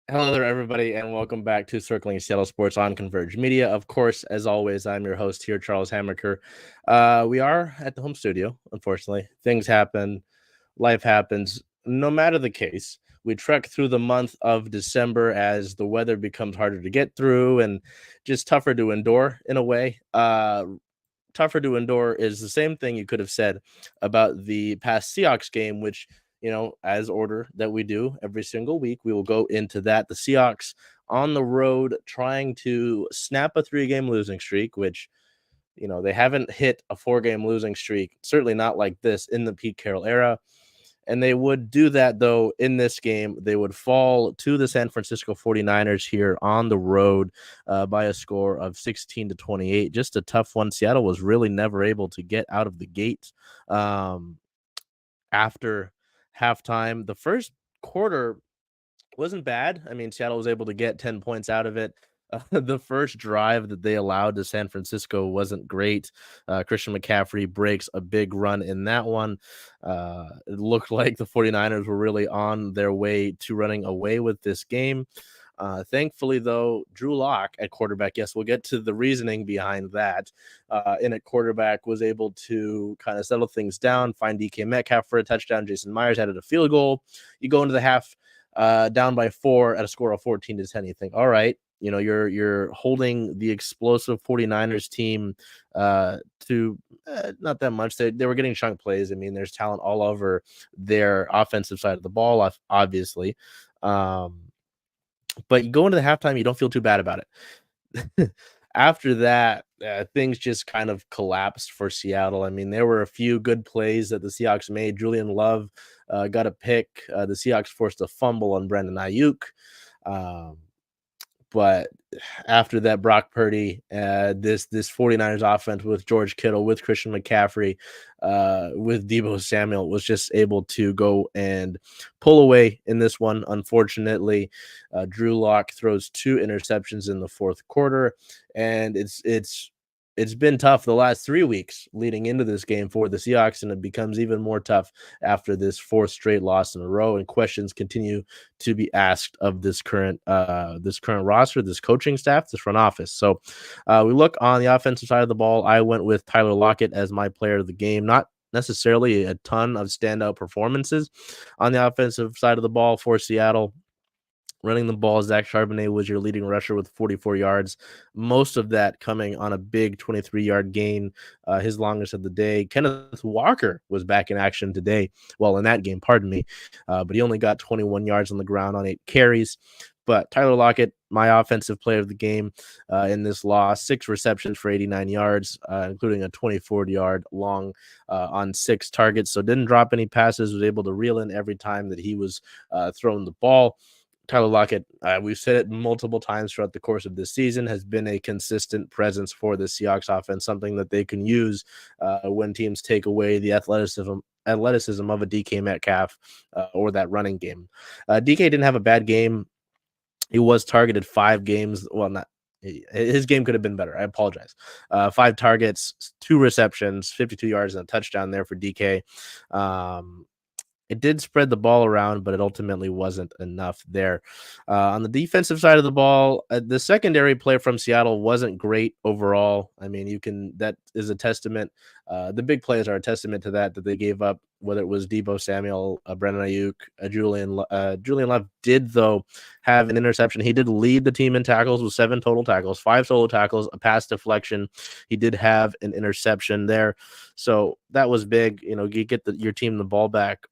Hello there, everybody, and welcome back to Circling Seattle Sports on Converge Media. Of course, as always, I'm your host here, Charles Hamaker. We are at the home studio, unfortunately. Things happen, life happens. No matter the case, we trek through the month of December as the weather becomes harder to get through and just tougher to endure in a way. Tougher to endure is the same thing you could have said about the past Seahawks game, which, as order that we do every single week, we will go into that. The Seahawks on the road trying to snap a 3-game losing streak, which, they haven't hit a 4-game losing streak, certainly not like this in the Pete Carroll era. And they would do that, though, in this game. They would fall to the San Francisco 49ers here on the road by a score of 16-28. Just a tough one. Seattle was really never able to get out of the gate after halftime. The first quarter wasn't bad. I mean, Seattle was able to get 10 points out of it. The first drive that they allowed to San Francisco wasn't great. Christian McCaffrey breaks a big run in that one. It looked like the 49ers were really on their way to running away with this game. Thankfully, though, Drew Lock at quarterback, yes, we'll get to the reasoning behind that. In at quarterback was able to kind of settle things down, find DK Metcalf for a touchdown. Jason Myers added a field goal. You go into the half down by 4 at a score of 14-10. You think, all right, you're holding the explosive 49ers team to not that much. They were getting chunk plays. I mean, there's talent all over their offensive side of the ball, obviously. But you go into the halftime, you don't feel too bad about it. After that, things just kind of collapsed for Seattle. I mean, there were a few good plays that the Seahawks made. Julian Love got a pick. The Seahawks forced a fumble on Brandon Ayuk. But after that, Brock Purdy, this 49ers offense with George Kittle, with Christian McCaffrey, with Deebo Samuel was just able to go and pull away in this one. Unfortunately, Drew Lock throws 2 interceptions in the fourth quarter, and it's been tough the last 3 weeks leading into this game for the Seahawks, and it becomes even more tough after this 4th straight loss in a row. And questions continue to be asked of this current roster, this coaching staff, this front office. So we look on the offensive side of the ball. I went with Tyler Lockett as my player of the game. Not necessarily a ton of standout performances on the offensive side of the ball for Seattle. Running the ball, Zach Charbonnet was your leading rusher with 44 yards. Most of that coming on a big 23-yard gain, his longest of the day. Kenneth Walker was back in action today. Well, in that game, pardon me. But he only got 21 yards on the ground on 8 carries. But Tyler Lockett, my offensive player of the game in this loss, 6 receptions for 89 yards, including a 24-yard long on 6 targets. So didn't drop any passes, was able to reel in every time that he was throwing the ball. Tyler Lockett, we've said it multiple times throughout the course of this season, has been a consistent presence for the Seahawks offense, something that they can use when teams take away the athleticism of a DK Metcalf or that running game. DK didn't have a bad game. He was targeted 5 games. Well, not his game could have been better. I apologize. 5 targets, 2 receptions, 52 yards, and a touchdown there for DK. It did spread the ball around, but it ultimately wasn't enough there. On the defensive side of the ball, the secondary play from Seattle wasn't great overall. I mean, that is a testament. The big plays are a testament to that they gave up, whether it was Deebo Samuel, Brandon Ayuk, Julian Love did, though, have an interception. He did lead the team in tackles with 7 total tackles, 5 solo tackles, a pass deflection. He did have an interception there. So that was big. You get your team the ball back.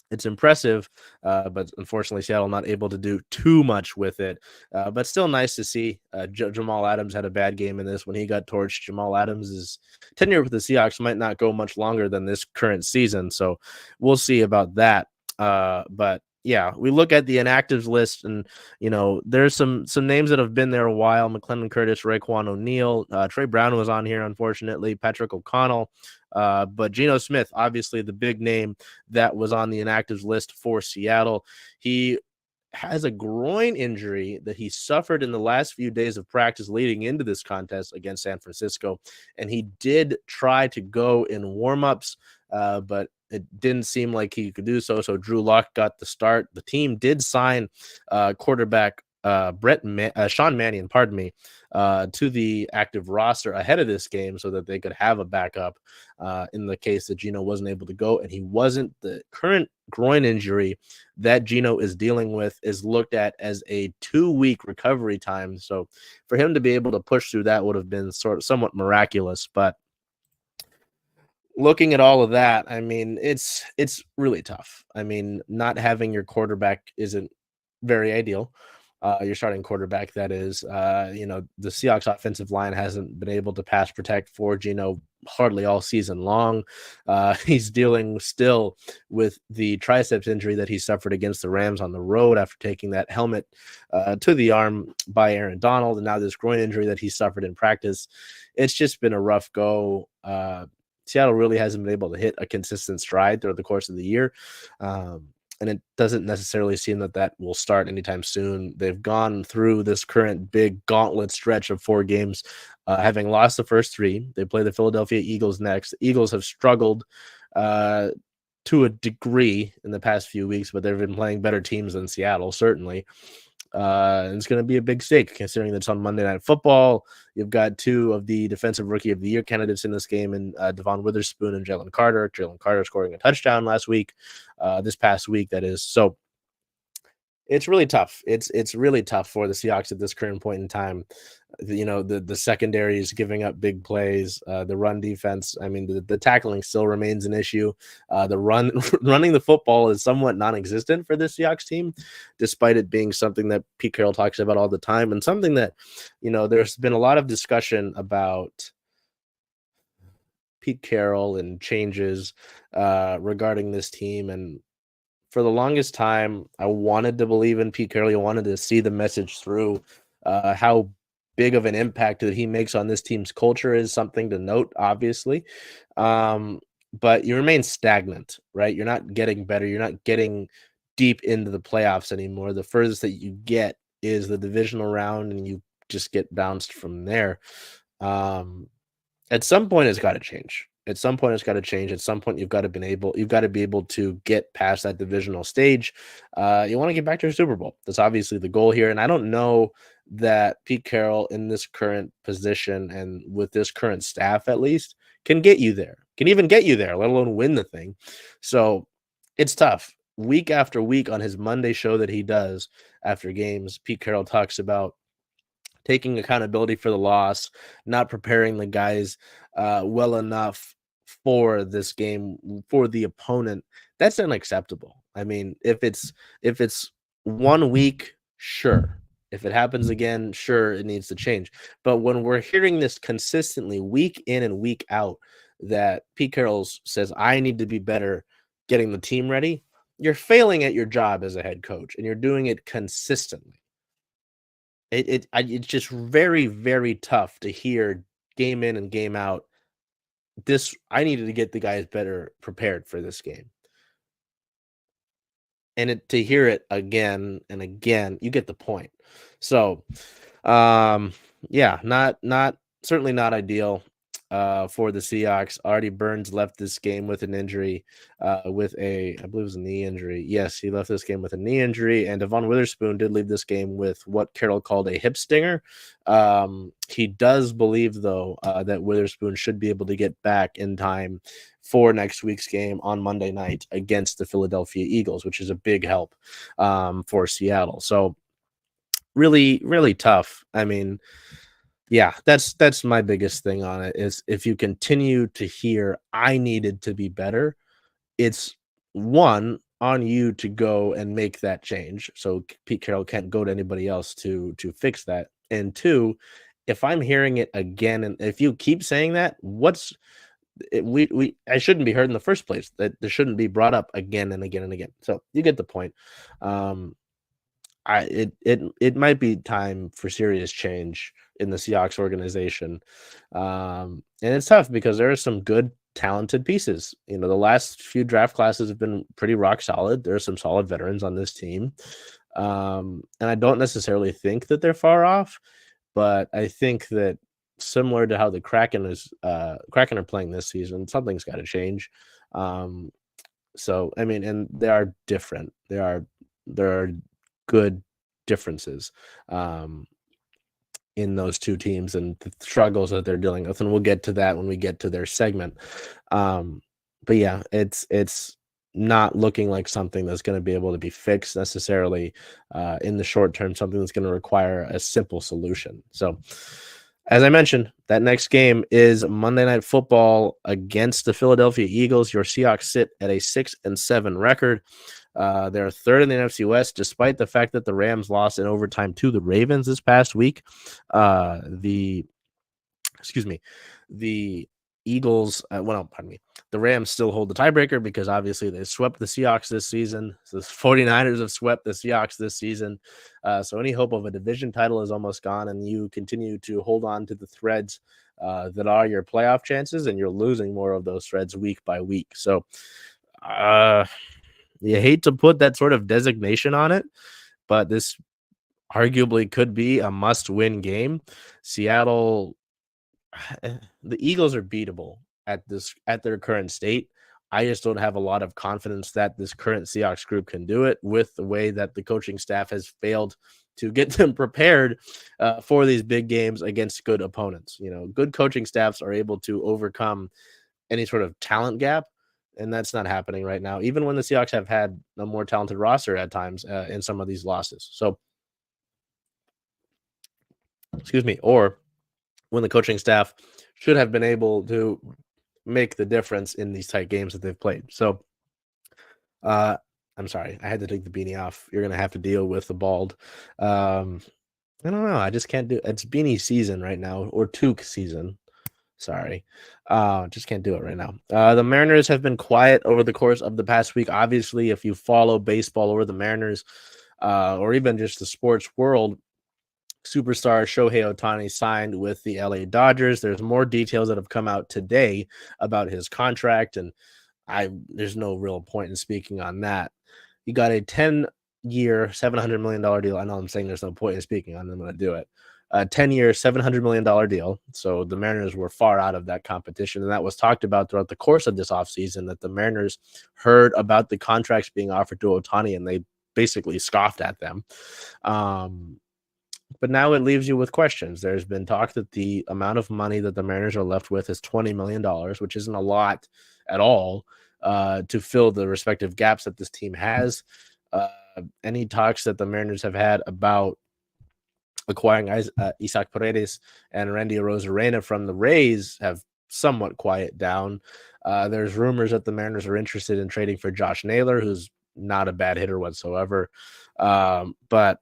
It's impressive, but unfortunately, Seattle not able to do too much with it. But still nice to see. Jamal Adams had a bad game in this when he got torched. Jamal Adams' tenure with the Seahawks might not go much longer than this current season, so we'll see about that. But Yeah, we look at the inactives list, and there's some names that have been there a while: McClendon Curtis, Raekwon O'Neal, Trey Brown was on here, unfortunately, Patrick O'Connell, but Geno Smith, obviously the big name that was on the inactives list for Seattle. He has a groin injury that he suffered in the last few days of practice leading into this contest against San Francisco. And he did try to go in warmups, but it didn't seem like he could do so. So Drew Lock got the start. The team did sign quarterback Sean Mannion, pardon me, to the active roster ahead of this game so that they could have a backup in the case that Geno wasn't able to go. And he wasn't. The current groin injury that Geno is dealing with is looked at as a 2-week recovery time. So for him to be able to push through that would have been somewhat miraculous. But looking at all of that, I mean, it's really tough. I mean, not having your quarterback isn't very ideal. Your starting quarterback, that is. The Seahawks offensive line hasn't been able to pass protect for Geno hardly all season long. He's dealing still with the triceps injury that he suffered against the Rams on the road after taking that helmet to the arm by Aaron Donald, and now this groin injury that he suffered in practice. It's just been a rough go. Seattle really hasn't been able to hit a consistent stride throughout the course of the year. And it doesn't necessarily seem that will start anytime soon. They've gone through this current big gauntlet stretch of 4 games, having lost the first 3. They play the Philadelphia Eagles next. The Eagles have struggled to a degree in the past few weeks, but they've been playing better teams than Seattle, certainly. It's going to be a big stake considering that it's on Monday Night Football. You've got 2 of the Defensive Rookie of the Year candidates in this game, and Devon Witherspoon and Jalen Carter. Jalen Carter scoring a touchdown this past week, that is. So it's really tough. It's really tough for the Seahawks at this current point in time. The secondary is giving up big plays. The run defense, I mean, the tackling still remains an issue. The running the football is somewhat non-existent for this Seahawks team, despite it being something that Pete Carroll talks about all the time, and something that, there's been a lot of discussion about Pete Carroll and changes regarding this team. And for the longest time, I wanted to believe in Pete Carroll. I wanted to see the message through. How big of an impact that he makes on this team's culture is something to note, obviously. But you remain stagnant, right? You're not getting better. You're not getting deep into the playoffs anymore. The furthest that you get is the divisional round, and you just get bounced from there. At some point, it's got to change. At some point, you've got to be able to get past that divisional stage. You want to get back to a Super Bowl. That's obviously the goal here. And I don't know that Pete Carroll, in this current position and with this current staff, at least, can get you there. Can even get you there, let alone win the thing. So it's tough. Week after week on his Monday show that he does after games, Pete Carroll talks about taking accountability for the loss, not preparing the guys well enough for this game, for the opponent. That's unacceptable. I mean, if it's 1 week, sure. If it happens again, sure, it needs to change. But when we're hearing this consistently week in and week out, that Pete Carroll says, I need to be better getting the team ready, you're failing at your job as a head coach, and you're doing it consistently. It's just very, very tough to hear game in and game out. I needed to get the guys better prepared for this game. And to hear it again and again, you get the point. So, yeah, not certainly not ideal for the Seahawks. Artie Burns left this game with an injury, I believe it was a knee injury. Yes, he left this game with a knee injury, and Devon Witherspoon did leave this game with what Carroll called a hip stinger. He does believe, though, that Witherspoon should be able to get back in time for next week's game on Monday night against the Philadelphia Eagles, which is a big help for Seattle. So really, really tough. I mean, yeah, that's my biggest thing on it is if you continue to hear I needed to be better, it's one on you to go and make that change. So Pete Carroll can't go to anybody else to fix that. And 2, if I'm hearing it again, and if you keep saying that, I shouldn't be heard in the first place. That this shouldn't be brought up again and again and again. So you get the point. Um, it might be time for serious change in the Seahawks organization. And it's tough because there are some good talented pieces. You know, the last few draft classes have been pretty rock solid. There are some solid veterans on this team. And I don't necessarily think that they're far off, but I think that similar to how the Kraken are playing this season, something's got to change. Um, so I mean, and they are different. There are good differences in those two teams and the struggles that they're dealing with, and we'll get to that when we get to their segment. Um, but yeah, it's not looking like something that's going to be able to be fixed necessarily in the short term. Something that's going to require a simple solution. So, as I mentioned, that next game is Monday Night Football against the Philadelphia Eagles. Your Seahawks sit at a 6-7 record. They're third in the NFC West, despite the fact that the Rams lost in overtime to the Ravens this past week. The Eagles, pardon me. The Rams still hold the tiebreaker because obviously they swept the Seahawks this season. So the 49ers have swept the Seahawks this season. So any hope of a division title is almost gone, and you continue to hold on to the threads that are your playoff chances, and you're losing more of those threads week by week. So you hate to put that sort of designation on it, but this arguably could be a must-win game. Seattle, the Eagles are beatable at their current state. I just don't have a lot of confidence that this current Seahawks group can do it with the way that the coaching staff has failed to get them prepared for these big games against good opponents. You know, good coaching staffs are able to overcome any sort of talent gap, and that's not happening right now, even when the Seahawks have had a more talented roster at times in some of these losses. So, excuse me, or when the coaching staff should have been able to make the difference in these tight games that they've played. So, uh, I'm sorry, I had to take the beanie off. You're gonna have to deal with the bald. Um, I don't know. I just can't do. It's beanie season right now, or toque season. Sorry. Just can't do it right now. The Mariners have been quiet over the course of the past week. Obviously, if you follow baseball or the Mariners, or even just the sports world, superstar Shohei Ohtani signed with the LA Dodgers. There's more details that have come out today about his contract, and there's no real point in speaking on that. He got a 10-year, $700 million deal. I know I'm saying there's no point in speaking on it. I'm going to do it. A 10-year, $700 million deal. So the Mariners were far out of that competition. And that was talked about throughout the course of this offseason, that the Mariners heard about the contracts being offered to Ohtani and they basically scoffed at them. But now it leaves you with questions. There's been talk that the amount of money that the Mariners are left with is $20 million, which isn't a lot at all to fill the respective gaps that this team has. Any talks that the Mariners have had about acquiring Isaac Paredes and Randy Arozarena from the Rays have somewhat quiet down. There's rumors that the Mariners are interested in trading for Josh Naylor, who's not a bad hitter whatsoever. But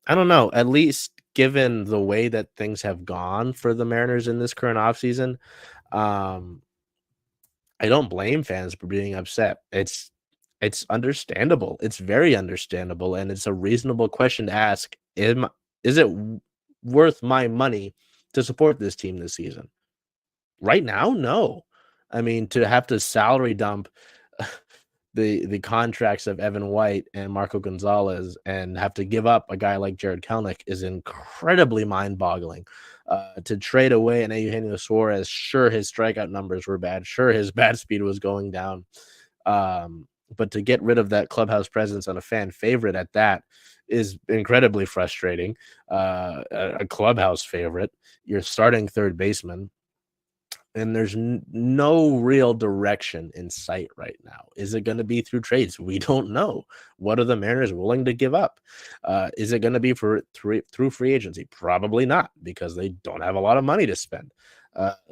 I don't know, at least given the way that things have gone for the Mariners in this current offseason, I don't blame fans for being upset. It's understandable. It's very understandable, and it's a reasonable question to ask. Is it worth my money to support this team this season? Right now, no. I mean, to have to salary dump the contracts of Evan White and Marco Gonzalez and have to give up a guy like Jared Kelenic is incredibly mind-boggling. To trade away an Eugenio Suarez, sure, his strikeout numbers were bad. Sure, his bat speed was going down. But to get rid of that clubhouse presence and a fan favorite at that is incredibly frustrating. A clubhouse favorite, your starting third baseman, and there's no real direction in sight right now. Is it going to be through trades? We don't know. What are the Mariners willing to give up? Is it going to be through free agency? Probably not, because they don't have a lot of money to spend.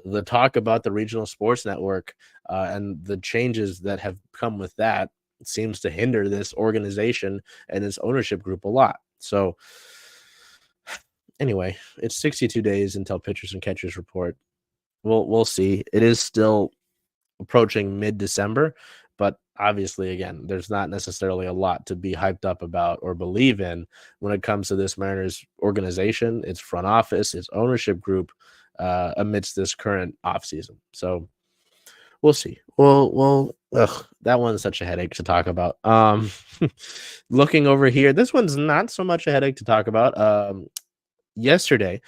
The talk about the regional sports network and the changes that have come with that seems to hinder this organization and this ownership group a lot. So anyway, it's 62 days until pitchers and catchers report. We'll see. It is still approaching mid-December. But obviously, again, there's not necessarily a lot to be hyped up about or believe in when it comes to this Mariners organization, its front office, its ownership group, amidst this current offseason. So we'll see. That one's such a headache to talk about. Looking over here, this one's not so much a headache to talk about. Yesterday,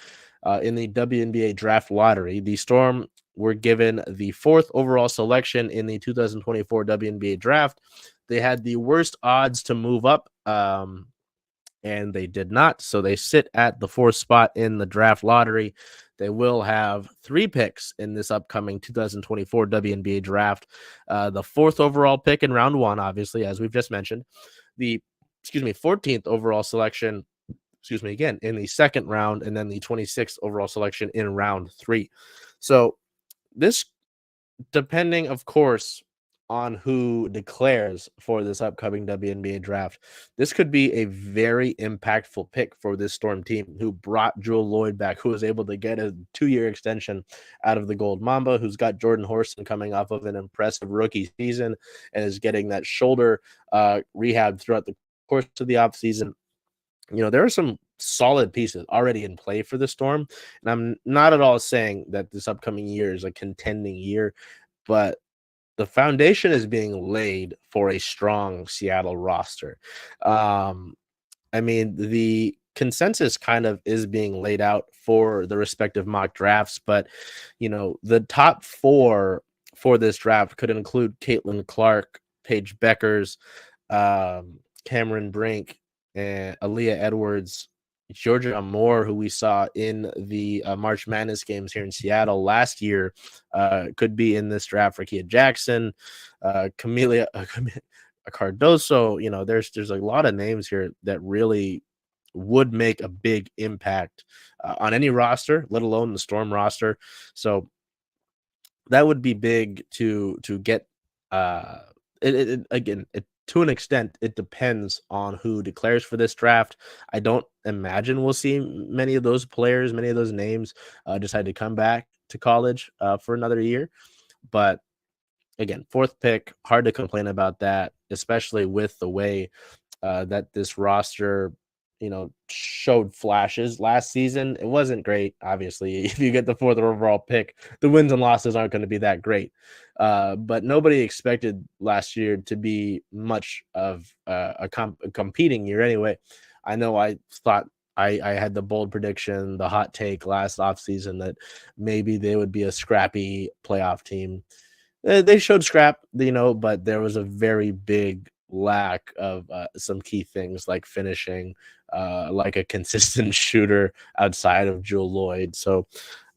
in the WNBA Draft lottery, the Storm were given the 4th overall selection in the 2024 WNBA Draft. They had the worst odds to move up, and they did not. So they sit at the 4th spot in the draft lottery. They will have 3 picks in this upcoming 2024 WNBA Draft. The 4th overall pick in round 1, obviously, as we've just mentioned. The 14th overall selection again, in the 2nd round, and then the 26th overall selection in round 3. So this, depending, of course, on who declares for this upcoming WNBA draft, this could be a very impactful pick for this Storm team, who brought Jewel Lloyd back, who was able to get a 2-year extension out of the Gold Mamba, who's got Jordan Horson coming off of an impressive rookie season and is getting that shoulder rehab throughout the course of the offseason. There are some solid pieces already in play for the Storm, and I'm not at all saying that this upcoming year is a contending year, but the foundation is being laid for a strong Seattle roster. The consensus kind of is being laid out for the respective mock drafts, but the top 4 for this draft could include Caitlin Clark, Paige Beckers, Cameron Brink, and Aaliyah Edwards, Georgia Moore, who we saw in the March Madness games here in Seattle last year, could be in this draft. Rakia Jackson, Camelia Cardoso. There's a lot of names here that really would make a big impact on any roster, let alone the Storm roster. So that would be big to get. To an extent, it depends on who declares for this draft. I don't imagine we'll see many of those players, many of those names decide to come back to college for another year. But again, 4th pick, hard to complain about that, especially with the way that this roster, showed flashes last season. It wasn't great, obviously. If you get the 4th overall pick, the wins and losses aren't going to be that great. But nobody expected last year to be much of a competing year anyway. I know I thought I had the bold prediction, the hot take last offseason that maybe they would be a scrappy playoff team. They showed scrap, but there was a very big lack of some key things like finishing, like a consistent shooter outside of Jewel Lloyd. So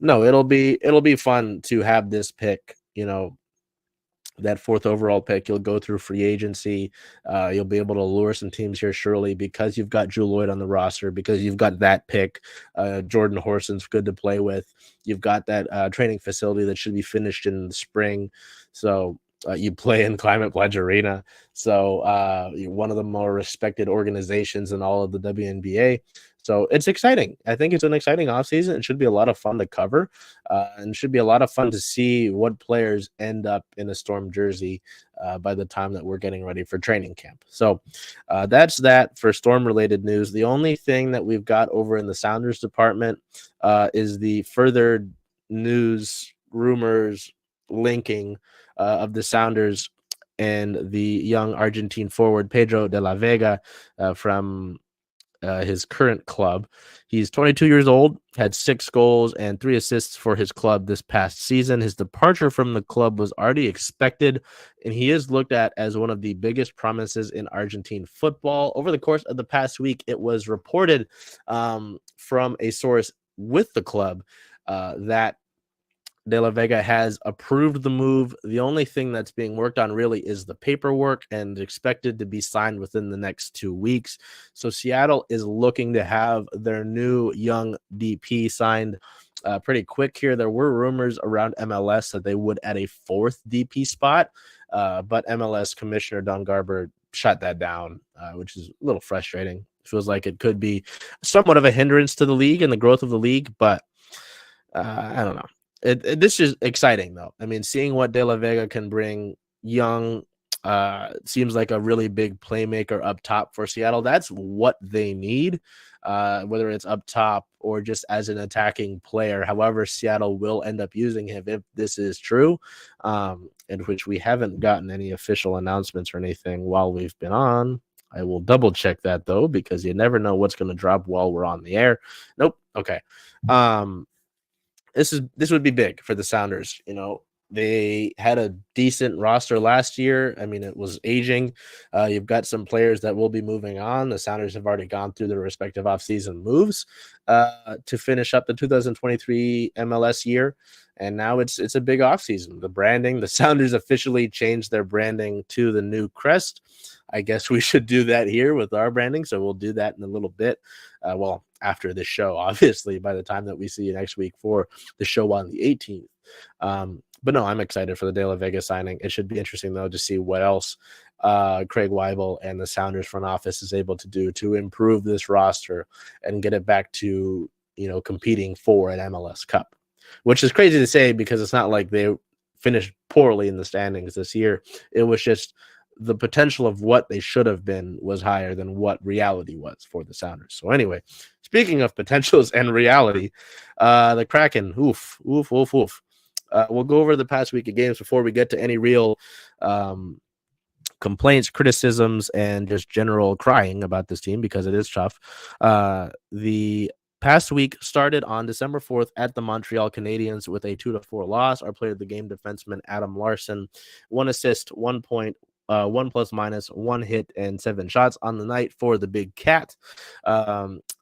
no, it'll be fun to have this pick, that 4th overall pick. You'll go through free agency. You'll be able to lure some teams here surely because you've got Jewel Lloyd on the roster, because you've got that pick. Jordan Horson's good to play with. You've got that training facility that should be finished in the spring. So you play in Climate Pledge Arena. So you're one of the more respected organizations in all of the WNBA. So it's exciting. I think it's an exciting offseason. It should be a lot of fun to cover, and it should be a lot of fun to see what players end up in a Storm jersey by the time that we're getting ready for training camp. So that's that for Storm-related news. The only thing that we've got over in the Sounders department is the further news, rumors, linking of the Sounders and the young Argentine forward Pedro de la Vega from his current club. He's 22 years old, had 6 goals and 3 assists for his club this past season. His departure from the club was already expected, and he is looked at as one of the biggest promises in Argentine football. Over the course of the past week, it was reported from a source with the club that De La Vega has approved the move. The only thing that's being worked on really is the paperwork, and expected to be signed within the next 2 weeks. So Seattle is looking to have their new young DP signed pretty quick here. There were rumors around MLS that they would add a 4th DP spot, but MLS Commissioner Don Garber shut that down, which is a little frustrating. Feels like it could be somewhat of a hindrance to the league and the growth of the league, but I don't know. This is exciting though. I mean, seeing what De La Vega can bring, young, seems like a really big playmaker up top for Seattle. That's what they need, whether it's up top or just as an attacking player. However, Seattle will end up using him if this is true, in which we haven't gotten any official announcements or anything while we've been on. I will double check that though, because you never know what's going to drop while we're on the air. Nope. Okay. This would be big for the Sounders. You know, they had a decent roster last year. I mean, it was aging. You've got some players that will be moving on. The Sounders have already gone through their respective offseason moves to finish up the 2023 MLS year. And now it's a big offseason. The branding, the Sounders officially changed their branding to the new crest. I guess we should do that here with our branding. So we'll do that in a little bit. Well, after this show, obviously, by the time that we see you next week for the show on the 18th. But no, I'm excited for the De La Vega signing. It should be interesting, though, to see what else Craig Weibel and the Sounders front office is able to do to improve this roster and get it back to, you know, competing for an MLS Cup, which is crazy to say because it's not like they finished poorly in the standings this year. It was just the potential of what they should have been was higher than what reality was for the Sounders. So anyway, speaking of potentials and reality, the Kraken, oof. We'll go over the past week of games before we get to any real complaints, criticisms, and just general crying about this team because it is tough. The past week started on December 4th at the Montreal Canadiens with a 2-4 loss. Our player of the game, defenseman Adam Larson, 1 assist, 1 point, 1 plus minus, 1 hit, and 7 shots on the night for the Big Cat.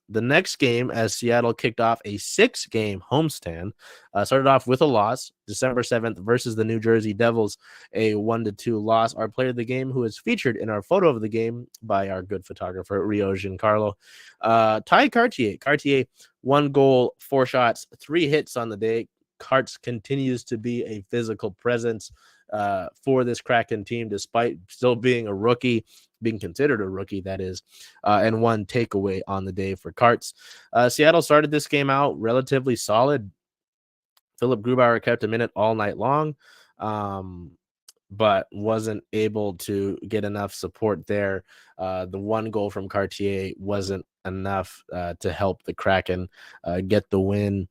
The next game, as Seattle kicked off a 6-game homestand, started off with a loss, December 7th versus the New Jersey Devils, a 1-2 loss. Our player of the game, who is featured in our photo of the game by our good photographer, Rio Giancarlo, Ty Cartier. Cartier, 1 goal, 4 shots, 3 hits on the day. Carts continues to be a physical presence for this Kraken team, despite still being a rookie, being considered a rookie, that is, and 1 takeaway on the day for Carts. Seattle started this game out relatively solid. Philip Grubauer kept him in it all night long, but wasn't able to get enough support there. The 1 goal from Cartier wasn't enough to help the Kraken get the win.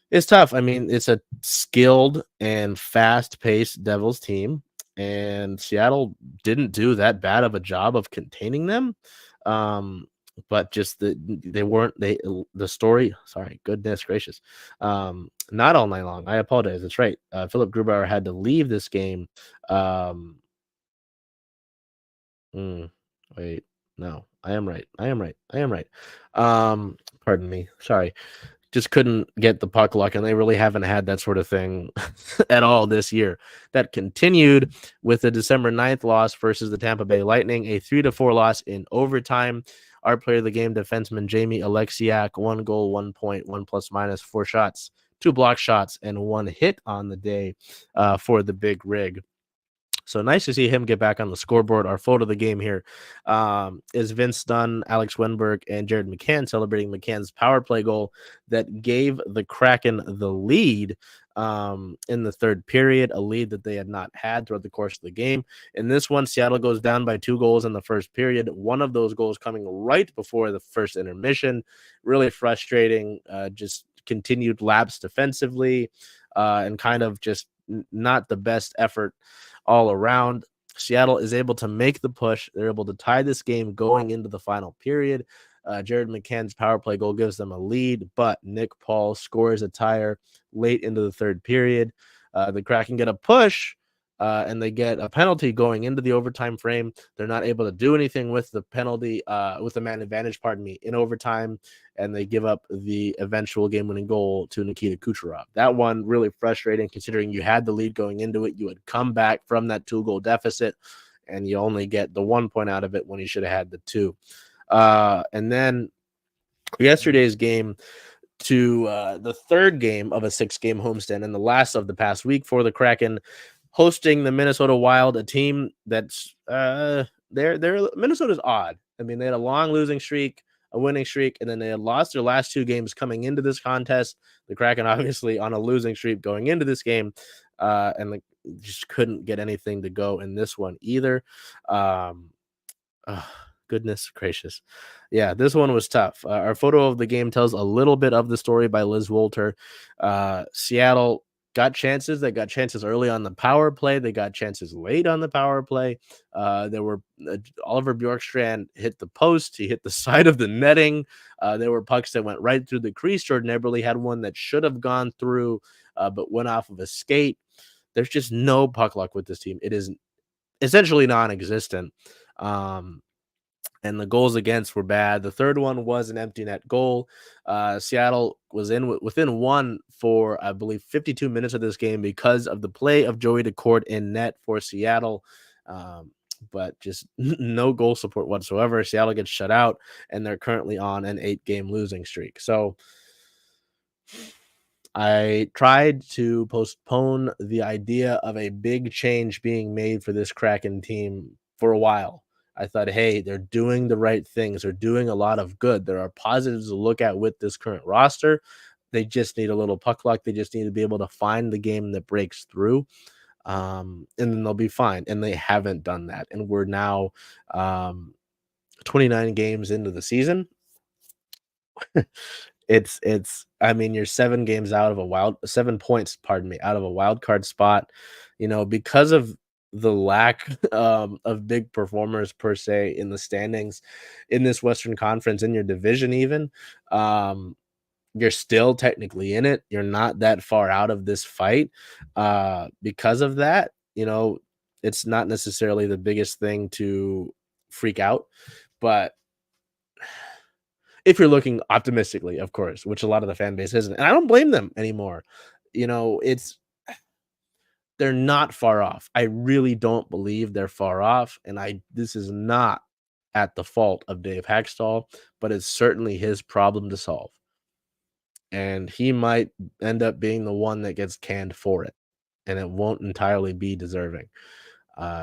It's tough. I mean, it's a skilled and fast-paced Devils team, and Seattle didn't do that bad of a job of containing them. But just the story. Sorry, goodness gracious. Not all night long. I apologize. That's right. Philip Grubauer had to leave this game. Wait, no, I am right. Pardon me. Sorry. Just couldn't get the puck luck, and they really haven't had that sort of thing at all this year. That continued with the December 9th loss versus the Tampa Bay Lightning, a 3-4 loss in overtime. Our player of the game, defenseman Jamie Alexiak, 1 goal, 1 point, 1 plus minus, 4 shots, 2 block shots, and 1 hit on the day for the Big Rig. So nice to see him get back on the scoreboard. Our photo of the game here is Vince Dunn, Alex Wenberg, and Jared McCann celebrating McCann's power play goal that gave the Kraken the lead in the third period, a lead that they had not had throughout the course of the game. In this one, Seattle goes down by 2 goals in the first period. One of those goals coming right before the first intermission. Really frustrating, just continued lapse defensively and kind of just not the best effort all around. Seattle is able to make the push. They're able to tie this game going into the final period. Jared McCann's power play goal gives them a lead, but Nick Paul scores a tire late into the third period. The Kraken get a push, and they get a penalty going into the overtime frame. They're not able to do anything with the penalty, with the man advantage, in overtime, and they give up the eventual game-winning goal to Nikita Kucherov. That one really frustrating, considering you had the lead going into it. You had come back from that 2-goal deficit, and you only get the 1 point out of it when you should have had the 2. And then yesterday's game to the third game of a 6-game homestand and the last of the past week for the Kraken, hosting the Minnesota Wild, a team that's Minnesota's odd. I mean, they had a long losing streak. a winning streak, and then they had lost their last 2 games coming into this contest. The Kraken obviously on a losing streak going into this game, and like just couldn't get anything to go in this one either. Um, Oh, goodness gracious. Yeah, this one was tough. Our photo of the game tells a little bit of the story by Liz Wolter. Seattle got chances. They got chances early on the power play. They got chances late on the power play. There were Oliver Bjorkstrand hit the post. He hit the side of the netting. There were pucks that went right through the crease. Jordan Eberle had one that should have gone through, but went off of a skate. There's just no puck luck with this team. It is essentially non-existent. Um, and the goals against were bad. The third one was an empty net goal. Seattle was within one for, I believe, 52 minutes of this game because of the play of Joey Decord in net for Seattle. But just no goal support whatsoever. Seattle gets shut out, and they're currently on an 8-game losing streak. So I tried to postpone the idea of a big change being made for this Kraken team for a while. I thought, hey, they're doing the right things. They're doing a lot of good. There are positives to look at with this current roster. They just need a little puck luck. They just need to be able to find the game that breaks through, and then they'll be fine. And they haven't done that. And we're now 29 games into the season. It's I mean, you're 7 games out of a 7 points, pardon me, out of a wild card spot, because of the lack, of big performers per se in the standings in this Western Conference, in your division even, um, you're still technically in it. You're not that far out of this fight, because of that, it's not necessarily the biggest thing to freak out, but if you're looking optimistically, of course, which a lot of the fan base isn't, and I don't blame them anymore. It's they're not far off. I really don't believe they're far off, and this is not at the fault of Dave Haxtell, but it's certainly his problem to solve, and he might end up being the one that gets canned for it, and it won't entirely be deserving.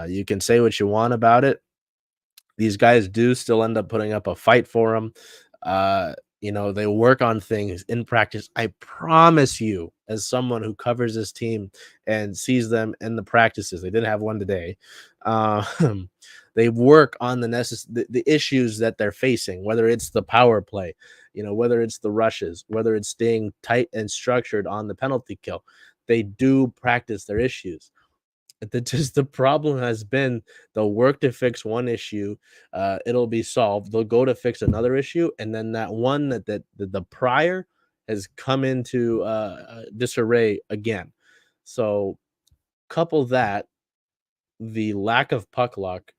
You can say what you want about it. These guys do still end up putting up a fight for him. They work on things in practice. I promise you, as someone who covers this team and sees them in the practices, they didn't have one today. Um, they work on the issues that they're facing, whether it's the power play, whether it's the rushes, whether it's staying tight and structured on the penalty kill. They do practice their issues. The problem has been they'll work to fix one issue, it'll be solved. They'll go to fix another issue, and then that one that the prior has come into disarray again. So couple that the lack of puck luck,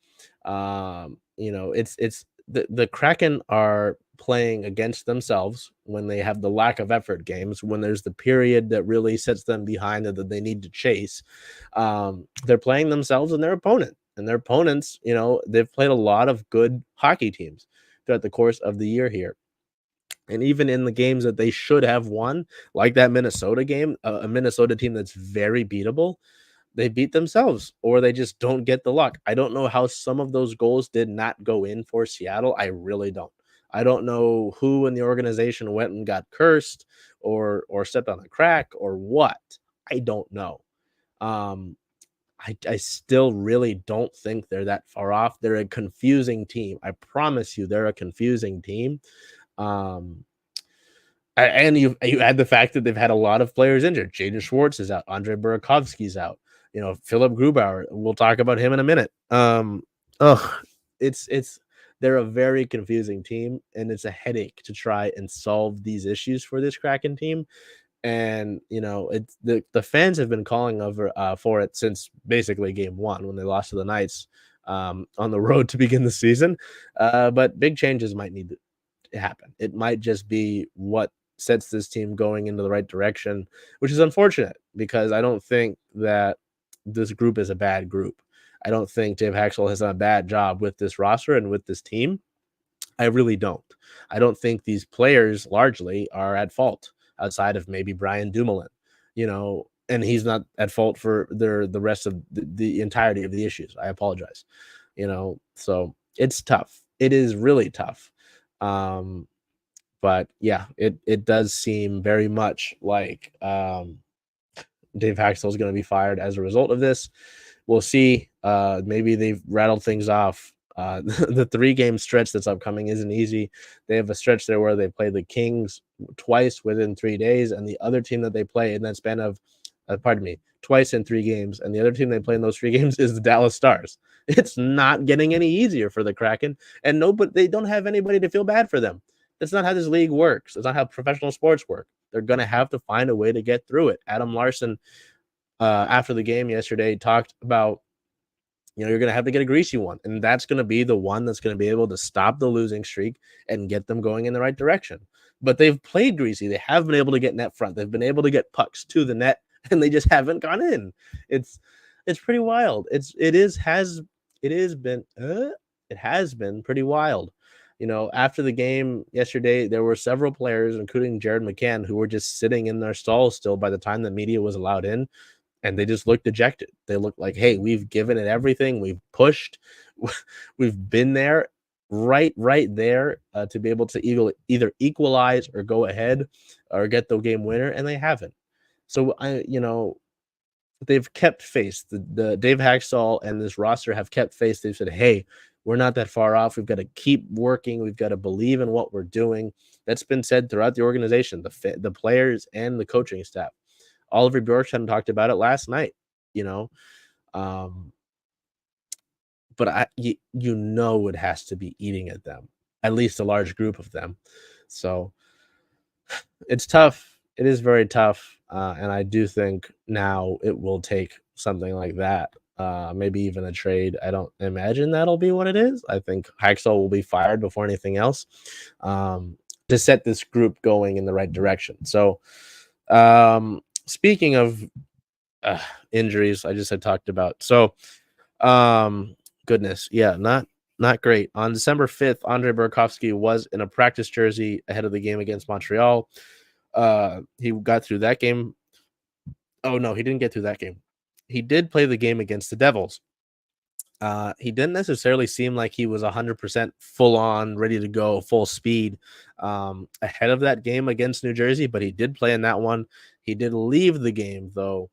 it's the Kraken are playing against themselves when they have the lack of effort games, when there's the period that really sets them behind and that they need to chase. They're playing themselves and their opponent. And their opponents, they've played a lot of good hockey teams throughout the course of the year here. And even in the games that they should have won, like that Minnesota game, a Minnesota team that's very beatable, they beat themselves or they just don't get the luck. I don't know how some of those goals did not go in for Seattle. I really don't. I don't know who in the organization went and got cursed or stepped on a crack or what. I don't know. Um, I still really don't think they're that far off. They're a confusing team. I promise you, they're a confusing team. Um, and you add the fact that they've had a lot of players injured. Jaden Schwartz is out. Andre Burakovsky's out. Philip Grubauer. We'll talk about him in a minute. Oh, it's they're a very confusing team, and it's a headache to try and solve these issues for this Kraken team. And it's the fans have been calling over for it since basically game one when they lost to the Knights on the road to begin the season. But big changes might need to happen. It might just be what sets this team going into the right direction, which is unfortunate because I don't think that this group is a bad group. I don't think Dave Haxtell has done a bad job with this roster and with this team. I really don't. I don't think these players largely are at fault outside of maybe Brian Dumoulin, and he's not at fault for the rest of the entirety of the issues. I apologize, so it's tough. It is really tough. Um, but yeah, it does seem very much like Dave Haxtell is going to be fired as a result of this. We'll see. Maybe they've rattled things off. The 3-game stretch that's upcoming isn't easy. They have a stretch there where they play the Kings twice within 3 days, and the other team that they play in that span of, pardon me, twice in 3 games, and the other team they play in those 3 games is the Dallas Stars. It's not getting any easier for the Kraken, and but they don't have anybody to feel bad for them. That's not how this league works. It's not how professional sports work. They're going to have to find a way to get through it. Adam Larson, after the game yesterday, talked about, you're going to have to get a greasy one, and that's going to be the one that's going to be able to stop the losing streak and get them going in the right direction. But they've played greasy. They have been able to get net front. They've been able to get pucks to the net, and they just haven't gone in. It's pretty wild. It has been pretty wild. After the game yesterday, there were several players, including Jared McCann, who were just sitting in their stalls still by the time the media was allowed in, and they just looked dejected. They looked like, hey, we've given it everything. We've pushed. We've been there, right there, to be able to either equalize or go ahead or get the game winner, and they haven't. So they've kept face. The Dave Haxall and this roster have kept face. They've said, hey, we're not that far off. We've got to keep working. We've got to believe in what we're doing. That's been said throughout the organization, the players and the coaching staff. Oliver Bjorkstrand talked about it last night, um, but it has to be eating at them, at least a large group of them. So it's tough. It is very tough. And I do think now it will take something like that. Maybe even a trade. I don't imagine that'll be what it is. I think Haxall will be fired before anything else, to set this group going in the right direction. So, speaking of injuries, I just had talked about. So, goodness, yeah, not great. On December 5th, Andre Burakovsky was in a practice jersey ahead of the game against Montreal. He got through that game. Oh no, he didn't get through that game. He did play the game against the Devils. He didn't necessarily seem like he was 100% full on, ready to go, full speed, ahead of that game against New Jersey, but he did play in that one. He did leave the game, though,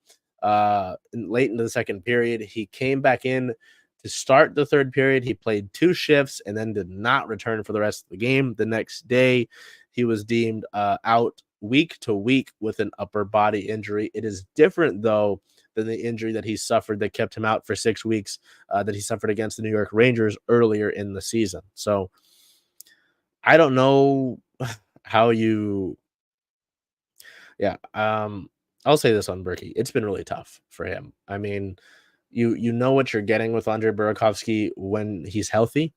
late into the second period. He came back in to start the third period. He played 2 shifts and then did not return for the rest of the game. The next day, he was deemed out week to week with an upper body injury. It is different, though, than the injury that he suffered that kept him out for 6 weeks, that he suffered against the New York Rangers earlier in the season. So I don't know how you, yeah. I'll say this on Berkey. It's been really tough for him. I mean, you know what you're getting with Andre Burakovsky when he's healthy.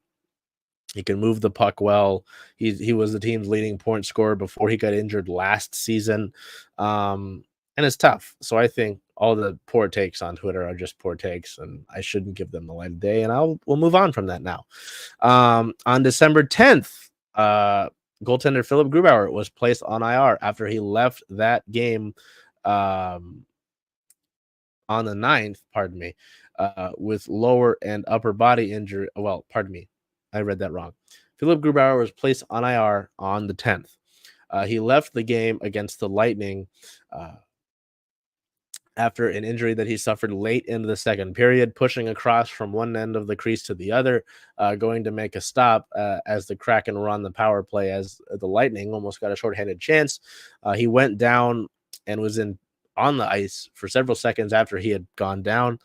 He can move the puck well. He was the team's leading point scorer before he got injured last season. And it's tough. So I think all the poor takes on Twitter are just poor takes, and I shouldn't give them the light of day. And we'll move on from that now. On December 10th, goaltender Philip Grubauer was placed on IR after he left that game on the 9th, with lower and upper body injury. Well, pardon me, I read that wrong. Philip Grubauer was placed on IR on the 10th. He left the game against the Lightning after an injury that he suffered late into the second period, pushing across from one end of the crease to the other, going to make a stop as the Kraken were on the power play, as the Lightning almost got a shorthanded chance. He went down and was on the ice for several seconds after he had gone down.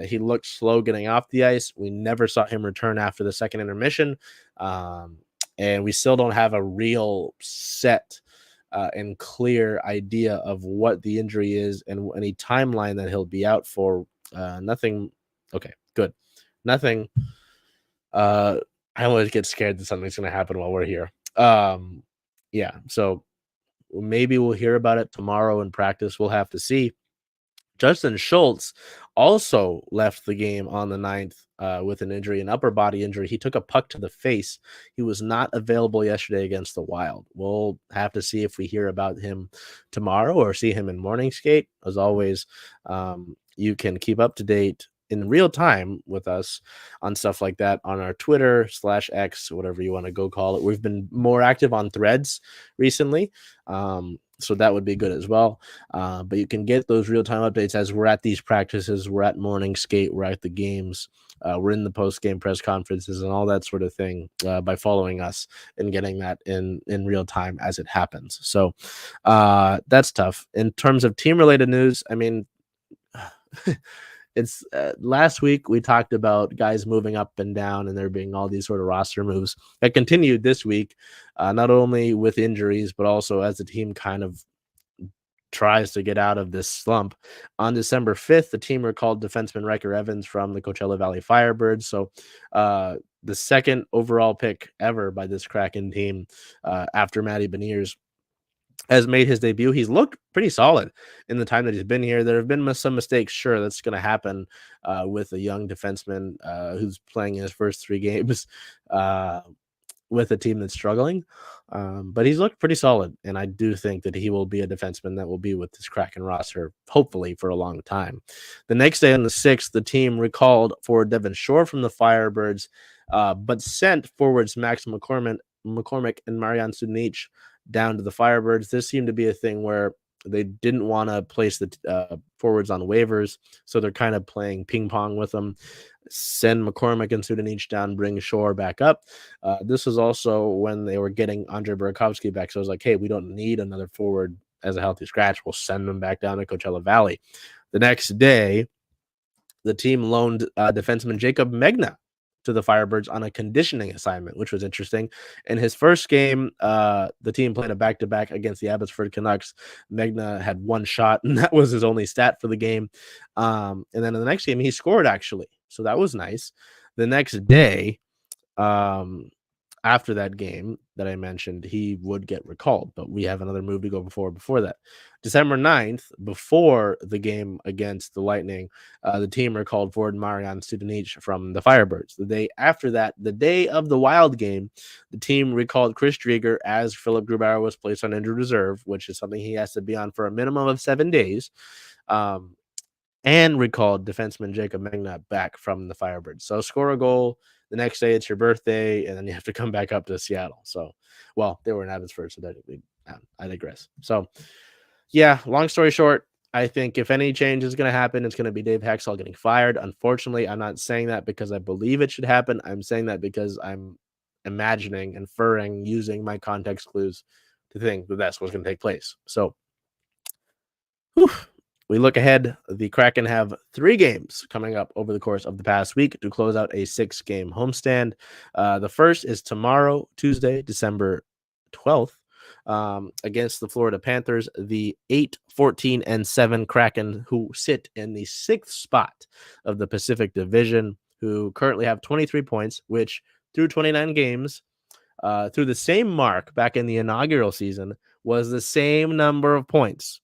He looked slow getting off the ice. We never saw him return after the second intermission. And we still don't have a real set and clear idea of what the injury is and any timeline that he'll be out for. Nothing. Okay, good. Nothing. I always get scared that something's going to happen while we're here. Yeah, so maybe we'll hear about it tomorrow in practice. We'll have to see. Justin Schultz also left the game on the 9th with an injury, an upper body injury. He took a puck to the face. He was not available yesterday against the Wild. We'll have to see if we hear about him tomorrow or see him in morning skate. As always, you can keep up to date in real time with us on stuff like that on our Twitter/X, whatever you want to go call it. We've been more active on Threads recently. So that would be good as well. But you can get those real-time updates as we're at these practices, we're at morning skate, we're at the games, we're in the post-game press conferences and all that sort of thing by following us and getting that in real time as it happens. So that's tough. In terms of team-related news, I mean, it's last week we talked about guys moving up and down and there being all these sort of roster moves that continued this week, not only with injuries, but also as the team kind of tries to get out of this slump. On December 5th, the team recalled defenseman Riker Evans from the Coachella Valley Firebirds. So the second overall pick ever by this Kraken team after Matty Beniers has made his debut. He's looked pretty solid in the time that he's been here. There have been some mistakes. Sure, that's going to happen with a young defenseman who's playing in his first 3 games with a team that's struggling. But he's looked pretty solid, and I do think that he will be a defenseman that will be with this Kraken roster, hopefully, for a long time. The next day on the 6th, the team recalled forward Devin Shore from the Firebirds, but sent forwards Max McCormick and Marian Studenic down to the Firebirds. This seemed to be a thing where they didn't want to place the forwards on waivers, so they're kind of playing ping pong with them. Send McCormick and Studenic down, bring Shore back up. This was also when they were getting Andre Burakovsky back, so I was like, hey, we don't need another forward as a healthy scratch. We'll send them back down to Coachella Valley. The next day, the team loaned defenseman Jacob Megna to the Firebirds on a conditioning assignment, which was interesting. In his first game, the team played a back-to-back against the Abbotsford Canucks. Megna had 1 shot, and that was his only stat for the game. And then in the next game, he scored, actually. So that was nice. The next day, after that game that I mentioned, he would get recalled, but we have another move to go before that. December 9th, before the game against the Lightning, the team recalled forward Marian Studenic from the Firebirds. The day after that, the day of the Wild game, the team recalled Chris Drieger as Philip Grubauer was placed on injured reserve, which is something he has to be on for a minimum of 7 days. And recalled defenseman Jacob Megna back from the Firebirds. So score a goal. The next day, it's your birthday, and then you have to come back up to Seattle. So, well, they were in Abbotsford, so I digress. So, yeah, long story short, I think if any change is going to happen, it's going to be Dave Hexall getting fired. Unfortunately, I'm not saying that because I believe it should happen. I'm saying that because I'm imagining, inferring, using my context clues to think that that's what's going to take place. So, we look ahead. The Kraken have 3 games coming up over the course of the past week to close out a 6-game homestand. The first is tomorrow, Tuesday, December 12th, against the Florida Panthers, the 8-14-7 Kraken, who sit in the 6th spot of the Pacific Division, who currently have 23 points, which through 29 games, through the same mark back in the inaugural season, was the same number of points.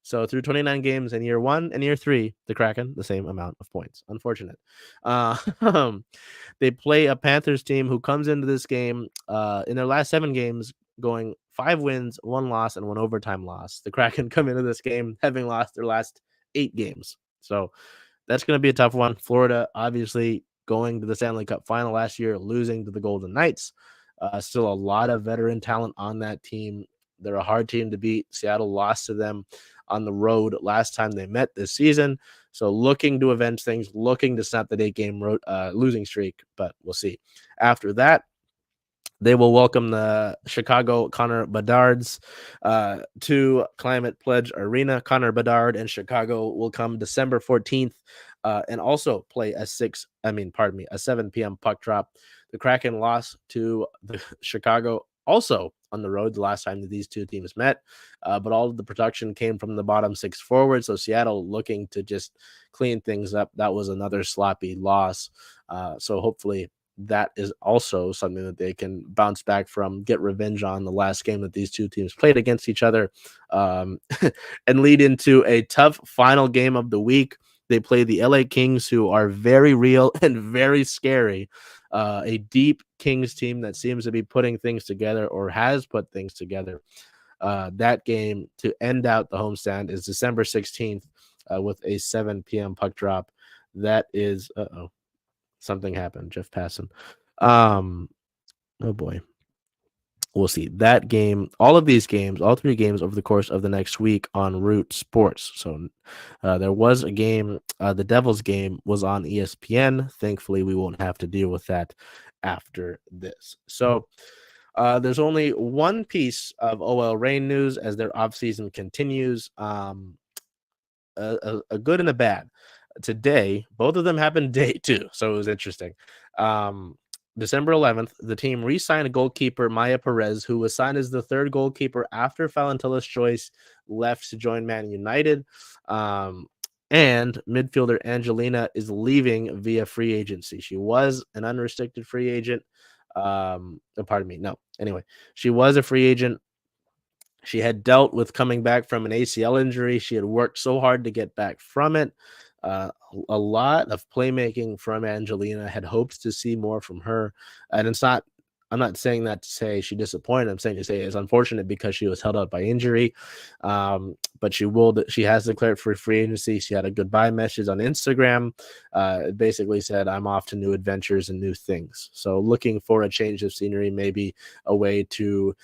So through 29 games in year 1 and year 3, the Kraken, the same amount of points. Unfortunate. They play a Panthers team who comes into this game in their last 7 games going 5 wins, 1 loss, and 1 overtime loss. The Kraken come into this game having lost their last 8 games. So that's going to be a tough one. Florida, obviously, going to the Stanley Cup final last year, losing to the Golden Knights. Still a lot of veteran talent on that team. They're a hard team to beat. Seattle lost to them on the road last time they met this season. So looking to avenge things, looking to snap the 8-game losing streak, but we'll see. After that, they will welcome the Chicago Connor Bedards to Climate Pledge Arena. Connor Bedard and Chicago will come December 14th and also play a 7 p.m. puck drop. The Kraken lost to the Chicago also on the road the last time that these two teams met, but all of the production came from the bottom 6 forwards. So Seattle looking to just clean things up. That was another sloppy loss. So hopefully that is also something that they can bounce back from, get revenge on the last game that these two teams played against each other, and lead into a tough final game of the week. They play the LA Kings, who are very real and very scary. A deep Kings team that seems to be putting things together or has put things together. That game to end out the homestand is December 16th with a 7 p.m. puck drop. That is, something happened. Jeff Passan. Um, oh boy. We'll see that game, all of these games, all three games over the course of the next week on Root Sports. So there was a game, the Devils game was on ESPN. Thankfully, we won't have to deal with that after this. So there's only one piece of OL Reign news as their offseason continues. A good and a bad. Today, both of them happened day two, so it was interesting. December 11th, the team re-signed goalkeeper Maya Perez, who was signed as the third goalkeeper after Valentilla's choice left to join Man United. And midfielder Angelina is leaving via free agency. She was an unrestricted free agent. Pardon me. No, anyway, she was a free agent. She had dealt with coming back from an ACL injury. She had worked so hard to get back from it. A lot of playmaking from Angelina. Had hoped to see more from her. And it's not, I'm not saying that to say she disappointed. I'm saying to say it's unfortunate because she was held out by injury. But she has declared for free agency. She had a goodbye message on Instagram. It basically said, I'm off to new adventures and new things. So looking for a change of scenery, maybe a way to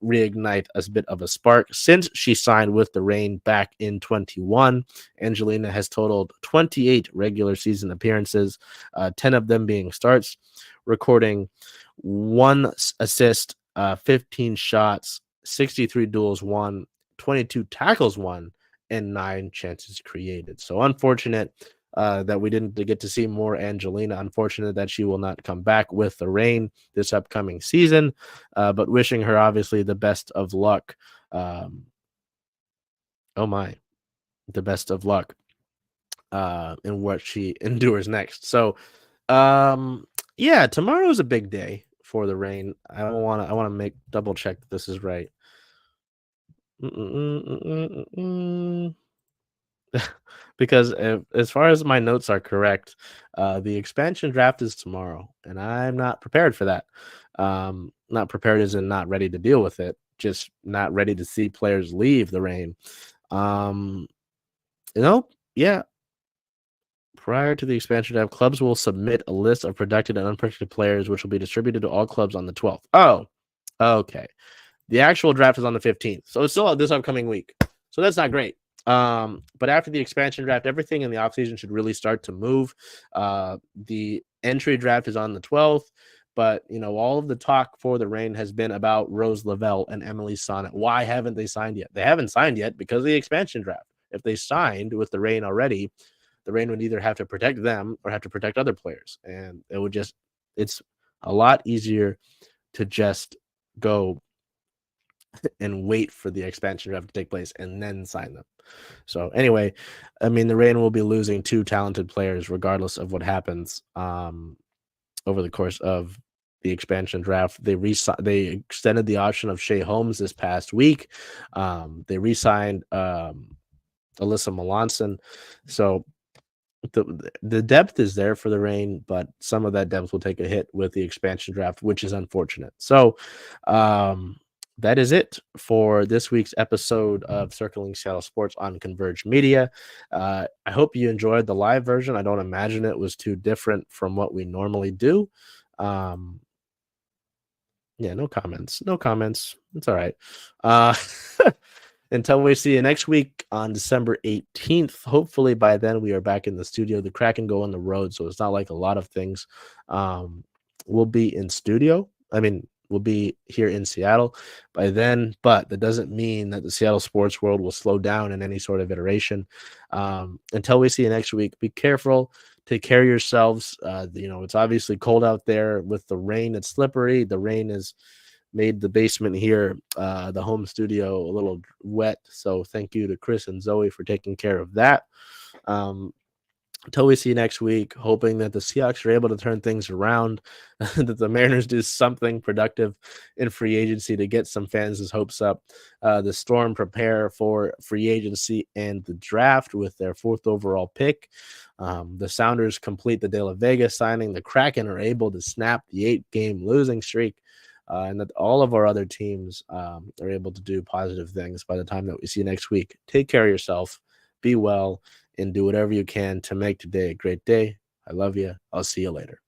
reignite a bit of a spark. Since she signed with the Reign back in 21, Angelina has totaled 28 regular season appearances, 10 of them being starts, recording 1 assist, 15 shots, 63 duels won, 22 tackles won, and 9 chances created. So unfortunate that we didn't get to see more Angelina. Unfortunate that she will not come back with the Reign this upcoming season, but wishing her obviously the best of luck. The best of luck in what she endures next. So, yeah, tomorrow is a big day for the Reign. I want to make double check that this is right. Because as far as my notes are correct, the expansion draft is tomorrow, and I'm not prepared for that. Not prepared as in not ready to deal with it, just not ready to see players leave the Reign. Yeah. Prior to the expansion draft, clubs will submit a list of protected and unprotected players, which will be distributed to all clubs on the 12th. Oh, okay. The actual draft is on the 15th, so it's still this upcoming week. So that's not great. But after the expansion draft, everything in the offseason should really start to move. The entry draft is on the 12th, but all of the talk for the Reign has been about Rose Lavelle and Emily Sonnet. Why haven't they signed yet? They haven't signed yet because of the expansion draft. If they signed with the Reign already, the Reign would either have to protect them or have to protect other players. And it's a lot easier to just go and wait for the expansion draft to take place and then sign them. So anyway, I mean, the Reign will be losing 2 talented players regardless of what happens over the course of the expansion draft. They extended the option of Shea Holmes this past week. They re-signed Alyssa Melanson. So the depth is there for the Reign, but some of that depth will take a hit with the expansion draft, which is unfortunate. So that is it for this week's episode of Circling Seattle Sports on Converge Media. I hope you enjoyed the live version. I don't imagine it was too different from what we normally do. Yeah, no comments. It's all right. Until we see you next week on December 18th. Hopefully by then we are back in the studio. The Kraken go on the road, so it's not like a lot of things. We'll be in studio. We'll be here in Seattle by then, but that doesn't mean that the Seattle sports world will slow down in any sort of iteration. Until we see you next week, be careful. Take care of yourselves. It's obviously cold out there with the rain. It's slippery. The rain is made the basement here, the home studio, a little wet. So thank you to Chris and Zoe for taking care of that. Until we see you next week, hoping that the Seahawks are able to turn things around, that the Mariners do something productive in free agency to get some fans' hopes up. The Storm prepare for free agency and the draft with their 4th overall pick. The Sounders complete the De La Vega signing. The Kraken are able to snap the 8-game losing streak. And that all of our other teams are able to do positive things by the time that we see you next week. Take care of yourself. Be well. and do whatever you can to make today a great day. I love you. I'll see you later.